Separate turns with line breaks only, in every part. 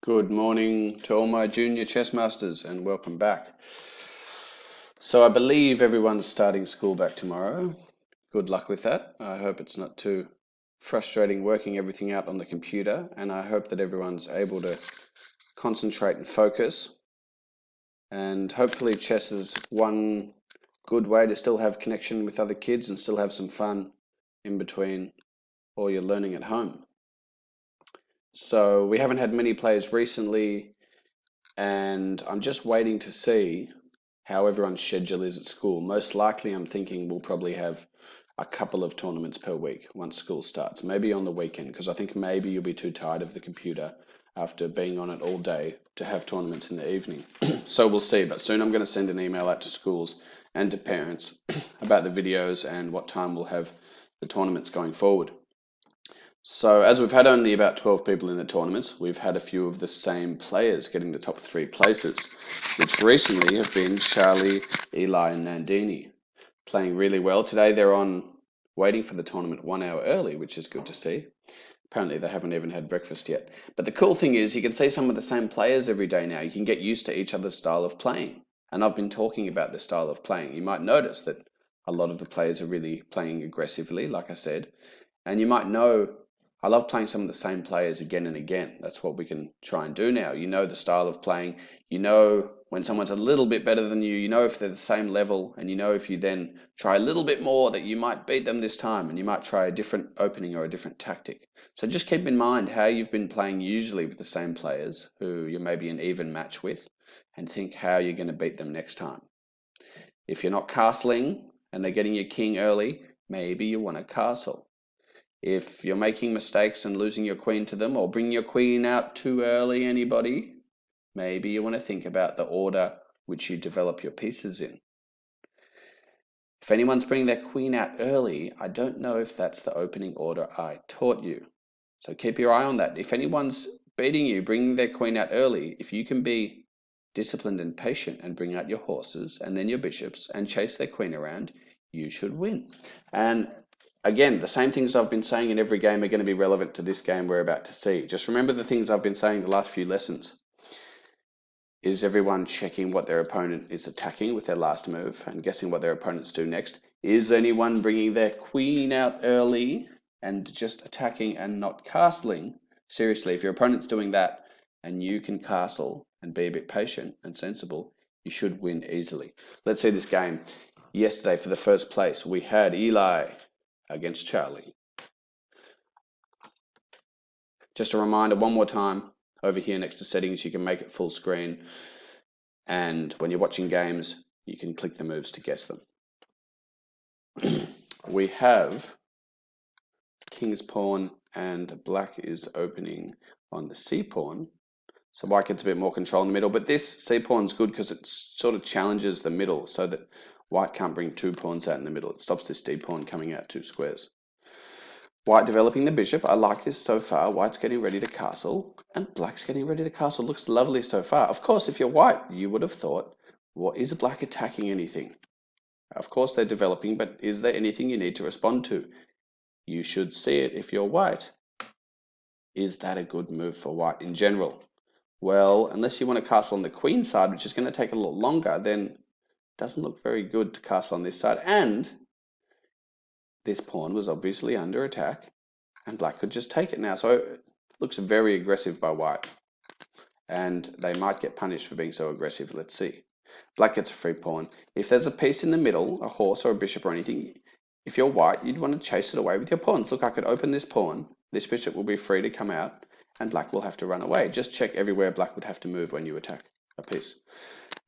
Good morning to all my junior chess masters and welcome back. So I believe everyone's starting school back tomorrow. Good luck with that. I hope it's not too frustrating working everything out on the computer, and I hope that everyone's able to concentrate and focus. And hopefully chess is one good way to still have connection with other kids and still have some fun in between all your learning at home. So we haven't had many players recently, and I'm just waiting to see how everyone's schedule is at school. Most likely, I'm thinking we'll probably have a couple of tournaments per week once school starts, maybe on the weekend, because I think maybe you'll be too tired of the computer after being on it all day to have tournaments in the evening. So we'll see, but soon I'm going to send an email out to schools and to parents about the videos and what time we'll have the tournaments going forward. So as we've had only about 12 people in the tournaments, we've had a few of the same players getting the top 3 places, which recently have been Charlie, Eli and Nandini, playing really well. Today they're on waiting for the tournament 1 hour early, which is good to see. Apparently they haven't even had breakfast yet. But the cool thing is you can see some of the same players every day now. You can get used to each other's style of playing. And I've been talking about this style of playing. You might notice that a lot of the players are really playing aggressively, like I said. And you might know I love playing some of the same players again and again. That's what we can try and do now. You know the style of playing. You know when someone's a little bit better than you. You know if they're the same level. And you know if you then try a little bit more that you might beat them this time. And you might try a different opening or a different tactic. So just keep in mind how you've been playing usually with the same players who you're maybe an even match with. And think how you're going to beat them next time. If you're not castling and they're getting your king early, maybe you want to castle. If you're making mistakes and losing your queen to them or bringing your queen out too early, anybody, maybe you want to think about the order which you develop your pieces in. If anyone's bringing their queen out early, I don't know if that's the opening order I taught you. So keep your eye on that. If anyone's beating you, bringing their queen out early, if you can be disciplined and patient and bring out your horses and then your bishops and chase their queen around, you should win. And again, the same things I've been saying in every game are going to be relevant to this game we're about to see. Just remember the things I've been saying the last few lessons. Is everyone checking what their opponent is attacking with their last move and guessing what their opponents do next? Is anyone bringing their queen out early and just attacking and not castling? Seriously, if your opponent's doing that and you can castle and be a bit patient and sensible, you should win easily. Let's see this game. Yesterday, for the first place, we had Eli against Charlie. Just a reminder, one more time, over here next to settings, you can make it full screen. And when you're watching games, you can click the moves to guess them. We have King's pawn and black is opening on the C pawn. So white gets a bit more control in the middle, but this C pawn's good because it sort of challenges the middle so that white can't bring 2 pawns out in the middle. It stops this D pawn coming out 2 squares. White developing the bishop. I like this so far. White's getting ready to castle and black's getting ready to castle. Looks lovely so far. Of course, if you're white, you would have thought, what is black attacking anything? Of course they're developing, but is there anything you need to respond to? You should see it if you're white. Is that a good move for white in general? Well, unless you want to castle on the queen side, which is going to take a lot longer, then it doesn't look very good to castle on this side. And this pawn was obviously under attack and black could just take it now. So it looks very aggressive by white. And they might get punished for being so aggressive. Let's see. Black gets a free pawn. If there's a piece in the middle, a horse or a bishop or anything, if you're white, you'd want to chase it away with your pawns. Look, I could open this pawn. This bishop will be free to come out and black will have to run away. Just check everywhere black would have to move when you attack a piece.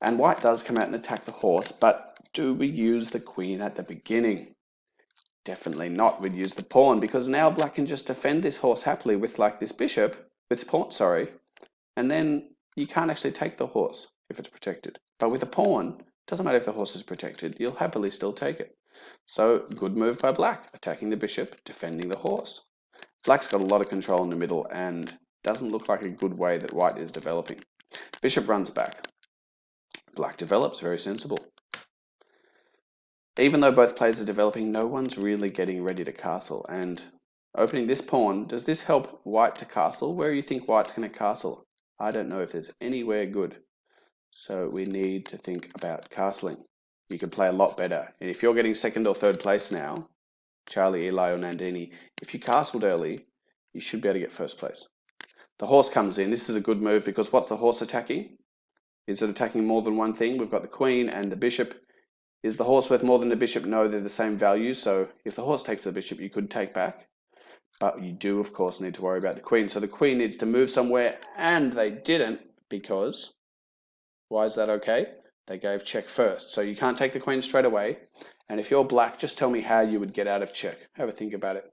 And white does come out and attack the horse, but do we use the queen at the beginning? Definitely not. We'd use the pawn because now black can just defend this horse happily with like this bishop, with pawn, sorry, and then you can't actually take the horse if it's protected. But with a pawn, doesn't matter if the horse is protected, you'll happily still take it. So good move by black, attacking the bishop, defending the horse. Black's got a lot of control in the middle and doesn't look like a good way that white is developing. Bishop runs back. Black develops, very sensible. Even though both players are developing, no one's really getting ready to castle. And opening this pawn, does this help white to castle? Where do you think white's going to castle? I don't know if there's anywhere good. So we need to think about castling. You could play a lot better. And if you're getting second or third place now, Charlie, Eli, or Nandini, if you castled early, you should be able to get first place. The horse comes in. This is a good move because what's the horse attacking? Is it attacking more than one thing? We've got the queen and the bishop. Is the horse worth more than the bishop? No, they're the same value. So if the horse takes the bishop, you could take back. But you do, of course, need to worry about the queen. So the queen needs to move somewhere, and they didn't because, why is that okay? They gave check first. So you can't take the queen straight away. And if you're black, just tell me how you would get out of check. Have a think about it.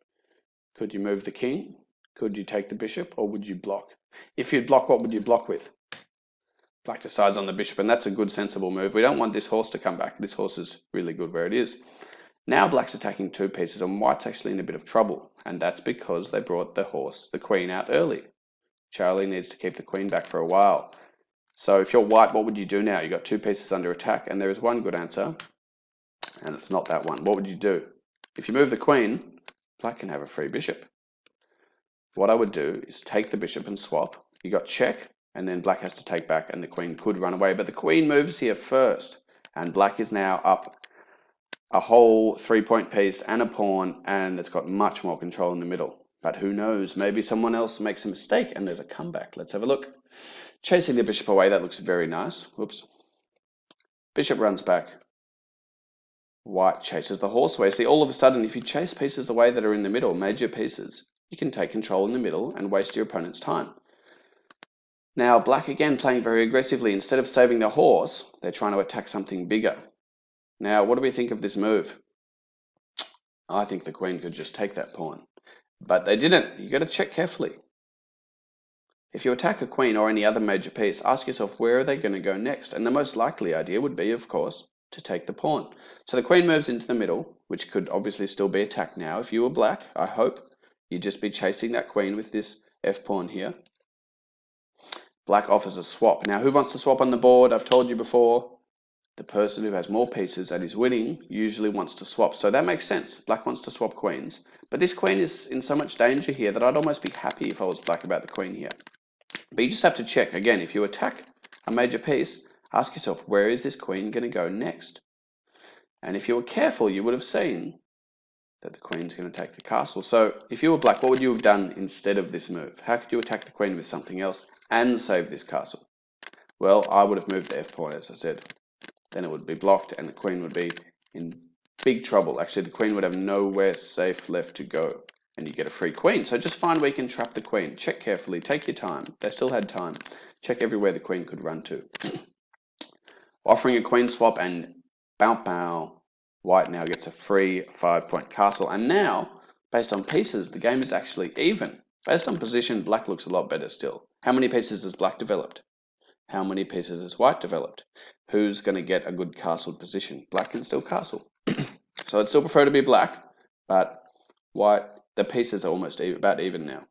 Could you move the king? Could you take the bishop? Or would you block? If you'd block, what would you block with? Black decides on the bishop, and that's a good, sensible move. We don't want this horse to come back. This horse is really good where it is. Now black's attacking two pieces, and white's actually in a bit of trouble. And that's because they brought the queen out early. Charlie needs to keep the queen back for a while. So if you're white, what would you do now? You've got two pieces under attack, and there is one good answer, and it's not that one. What would you do? If you move the queen, black can have a free bishop. What I would do is take the bishop and swap. You got check, and then black has to take back, and the queen could run away. But the queen moves here first, and black is now up a whole 3-point piece and a pawn, and it's got much more control in the middle. But who knows? Maybe someone else makes a mistake, and there's a comeback. Let's have a look. Chasing the bishop away, that looks very nice. Whoops. Bishop runs back. White chases the horse away. See, all of a sudden, if you chase pieces away that are in the middle, major pieces, you can take control in the middle and waste your opponent's time. Now, black again playing very aggressively. Instead of saving the horse, they're trying to attack something bigger. Now, what do we think of this move? I think the queen could just take that pawn. But they didn't. You got to check carefully. If you attack a queen or any other major piece, ask yourself where are they going to go next? And the most likely idea would be, of course, to take the pawn. So the queen moves into the middle, which could obviously still be attacked now. If you were black, I hope you'd just be chasing that queen with this f-pawn here. Black offers a swap. Now, who wants to swap on the board? I've told you before, the person who has more pieces and is winning usually wants to swap. So that makes sense. Black wants to swap queens. But this queen is in so much danger here that I'd almost be happy if I was black about the queen here. But you just have to check. Again, if you attack a major piece, ask yourself, where is this queen going to go next? And if you were careful, you would have seen that the queen's going to take the castle. So if you were black, what would you have done instead of this move? How could you attack the queen with something else and save this castle? Well, I would have moved the f-pawn, as I said. Then it would be blocked and the queen would be in big trouble. Actually, the queen would have nowhere safe left to go. And you get a free queen. So just find where you can trap the queen. Check carefully. Take your time. They still had time. Check everywhere the queen could run to. Offering a queen swap and bow bow. White now gets a free 5-point castle. And now, based on pieces, the game is actually even. Based on position, black looks a lot better still. How many pieces has black developed? How many pieces has white developed? Who's going to get a good castled position? Black can still castle. So I'd still prefer to be black, but white, the pieces are almost about even now.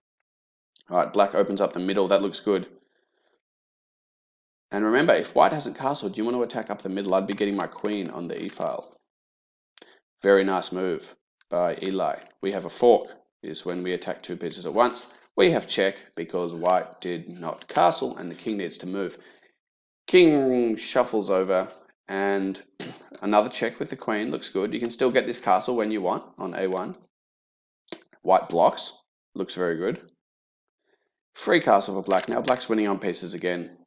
All right, black opens up the middle. That looks good. And remember, if white hasn't castled, you want to attack up the middle. I'd be getting my queen on the e-file. Very nice move by Eli. We have a fork, is when we attack two pieces at once. We have check because white did not castle and the king needs to move. King shuffles over and another check with the queen. Looks good. You can still get this castle when you want on a1. White blocks. Looks very good. Free castle for black. Now black's winning on pieces again.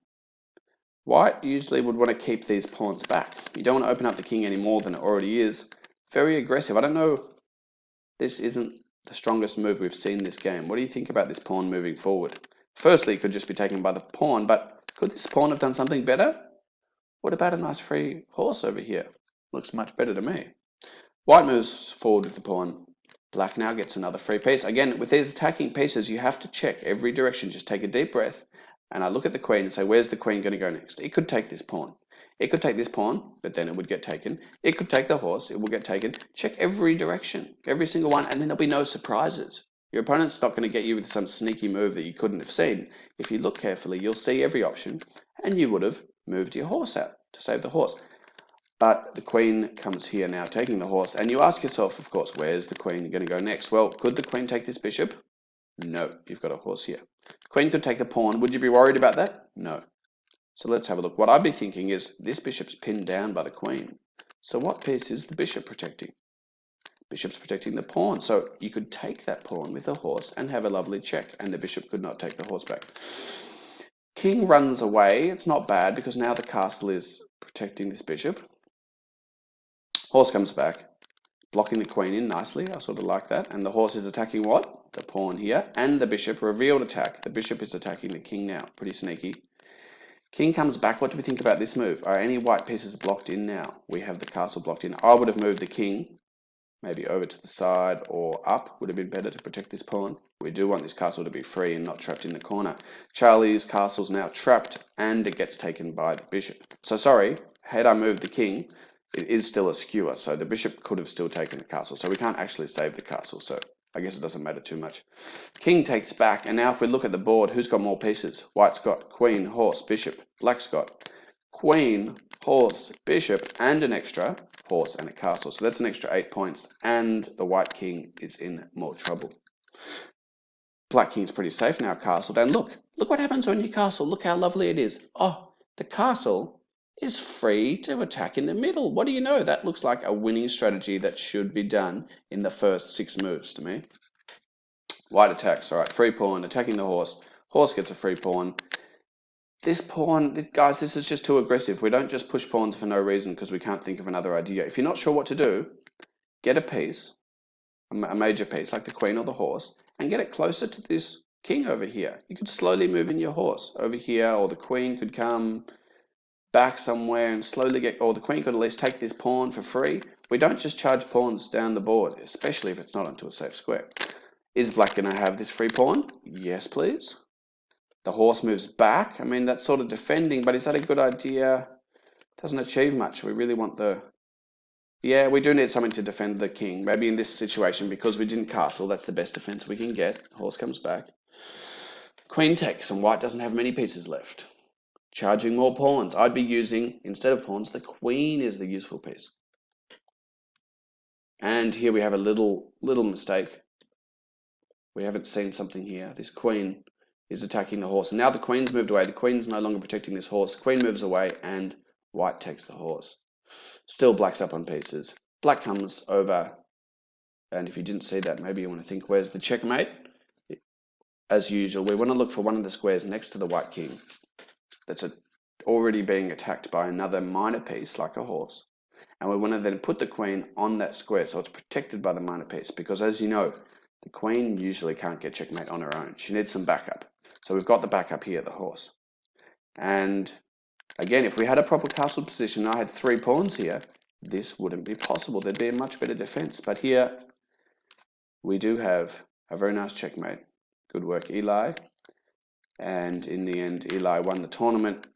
White usually would want to keep these pawns back. You don't want to open up the king any more than it already is. Very aggressive. I don't know. This isn't the strongest move we've seen this game. What do you think about this pawn moving forward? Firstly, it could just be taken by the pawn, but could this pawn have done something better? What about a nice free horse over here? Looks much better to me. White moves forward with the pawn. Black now gets another free piece. Again, with these attacking pieces, you have to check every direction. Just take a deep breath. And I look at the queen and say, where's the queen going to go next? It could take this pawn. It could take this pawn, but then it would get taken. It could take the horse. It will get taken. Check every direction, every single one, and then there'll be no surprises. Your opponent's not going to get you with some sneaky move that you couldn't have seen. If you look carefully, you'll see every option, and you would have moved your horse out to save the horse. But the queen comes here now, taking the horse, and you ask yourself, of course, where's the queen going to go next? Well, could the queen take this bishop? No, you've got a horse here. Queen could take the pawn. Would you be worried about that? No. So let's have a look. What I'd be thinking is this bishop's pinned down by the queen. So what piece is the bishop protecting? Bishop's protecting the pawn. So you could take that pawn with the horse and have a lovely check, and the bishop could not take the horse back. King runs away. It's not bad because now the castle is protecting this bishop. Horse comes back, blocking the queen in nicely. I sort of like that. And the horse is attacking what? The pawn here. And the bishop, revealed attack. The bishop is attacking the king now. Pretty sneaky. King comes back. What do we think about this move? Are any white pieces blocked in now? We have the castle blocked in. I would have moved the king maybe over to the side or up. Would have been better to protect this pawn. We do want this castle to be free and not trapped in the corner. Charlie's castle's now trapped and it gets taken by the bishop. So sorry, had I moved the king, it is still a skewer. So the bishop could have still taken the castle. So we can't actually save the castle. So I guess it doesn't matter too much. King takes back. And now if we look at the board, who's got more pieces? White's got queen, horse, bishop. Black's got queen, horse, bishop, and an extra horse and a castle. So that's an extra 8 points. And the white king is in more trouble. Black king's pretty safe now, castled. And look what happens when you castle. Look how lovely it is. Oh, the castle is free to attack in the middle. What do you know? That looks like a winning strategy that should be done in the first 6 moves to me. White attacks. All right, free pawn, attacking the horse. Horse gets a free pawn. This pawn, guys, this is just too aggressive. We don't just push pawns for no reason because we can't think of another idea. If you're not sure what to do, get a piece, a major piece like the queen or the horse, and get it closer to this king over here. You could slowly move in your horse over here, or the queen could come back somewhere and slowly get, or the queen could at least take this pawn for free. We don't just charge pawns down the board, especially if it's not onto a safe square. Is black going to have this free pawn? Yes, please. The horse moves back. I mean, that's sort of defending, but is that a good idea? Doesn't achieve much. We really want the... Yeah, we do need something to defend the king. Maybe in this situation, because we didn't castle, that's the best defense we can get. Horse comes back. Queen takes, and white doesn't have many pieces left. Charging more pawns. I'd be using, instead of pawns, the queen is the useful piece. And here we have a little mistake. We haven't seen something here. This queen is attacking the horse. And now the queen's moved away. The queen's no longer protecting this horse. The queen moves away and white takes the horse. Still black's up on pieces. Black comes over. And if you didn't see that, maybe you want to think, where's the checkmate? As usual, we want to look for one of the squares next to the white king that's already being attacked by another minor piece like a horse. And we want to then put the queen on that square so it's protected by the minor piece. Because as you know, the queen usually can't get checkmate on her own. She needs some backup. So we've got the backup here, the horse. And again, if we had a proper castle position, I had 3 pawns here, this wouldn't be possible. There'd be a much better defense. But here we do have a very nice checkmate. Good work, Ilei. And in the end, Ilei won the tournament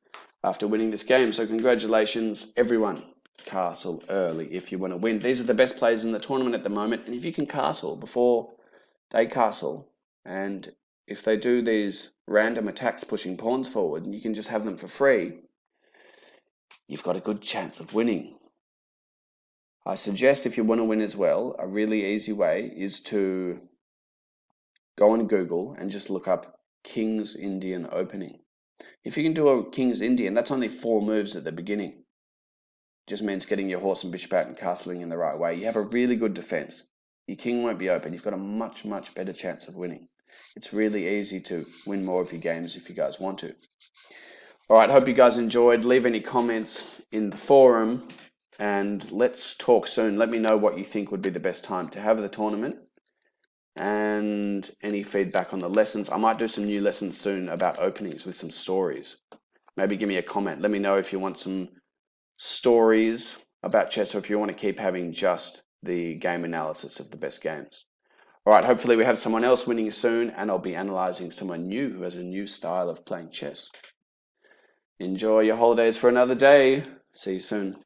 after winning this game. So congratulations, everyone. Castle early if you want to win. These are the best players in the tournament at the moment. And if you can castle before they castle, and if they do these random attacks pushing pawns forward, and you can just have them for free, you've got a good chance of winning. I suggest if you want to win as well, a really easy way is to go on Google and just look up King's Indian opening. If you can do a King's Indian, that's only 4 moves at the beginning. Just means getting your horse and bishop out and castling in the right way. You have a really good defense. Your king won't be open. You've got a much, much better chance of winning. It's really easy to win more of your games if you guys want to. All right, hope you guys enjoyed. Leave any comments in the forum and let's talk soon. Let me know what you think would be the best time to have the tournament and any feedback on the lessons. I might do some new lessons soon about openings with some stories. Maybe give me a comment. Let me know if you want some stories about chess or if you want to keep having just the game analysis of the best games. All right, hopefully we have someone else winning soon and I'll be analyzing someone new who has a new style of playing chess. Enjoy your holidays for another day. See you soon.